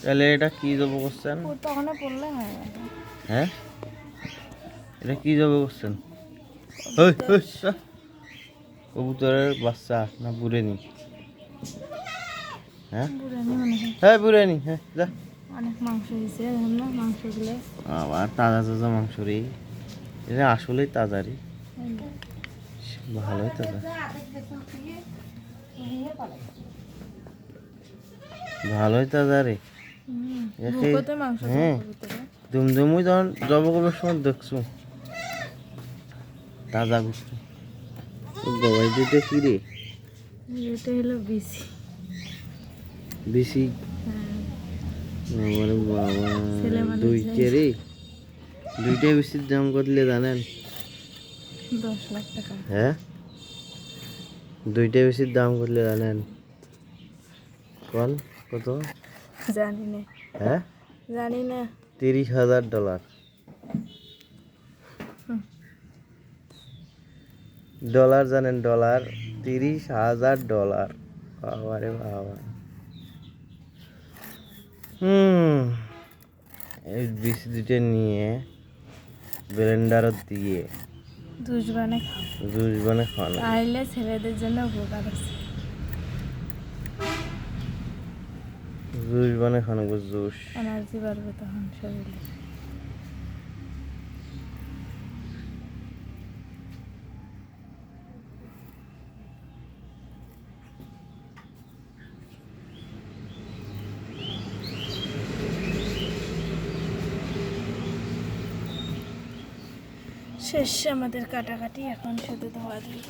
তাহলে এটা কি জব করছেন? তখন পড়লে হয়। হ্যাঁ, এটা কি জব করছেন? ওই ওই কবুতরের বাচ্চা না বুড়েনি? হ্যাঁ বুড়ানি মনে হয়। হ্যাঁ বুড়েনি, হ্যাঁ যা। অনেক মাংস হয়েছে না, মাংসগুলো আবার তাজা তাজা মাংস রে, এটা আসলেই তাজা রে, ভালোই তাজা, ভালোই তাজা রে। বুকতে মাংস হ্যাঁ দুমদুমুই যখন জব করবার সময় দেখছো তাজা গোস্ত। গবাই দিতে কি রে? এটা হলো বিসি। বেশি আমার বাবা, ছেলে মানুষ দুইটে রে, দুইটাই বেশির দাম করলে জানেন? 10 লাখ টাকা। হ্যাঁ, দুইটাই বেশির দাম করলে জানেন? কোন কত? জানি না, হ্যাঁ জানি না। $30,000। ডলার জানেন? ডলার $30,000। বাবা রে বাবা। এই বিষ দুটো নিয়ে ব্লেন্ডারত দিয়ে জুস বানাই জুস বানিয়ে খাওয়ানো। খাইলে ছেলেদের জন্য উপকার আছে। জুস বানিয়ে খাওয়ানো, জুস। এনার্জি বাড়বে তখন শরীরে। শেষ আমাদের কাটাকাটি, এখন শুধু ধোয়া ধুই।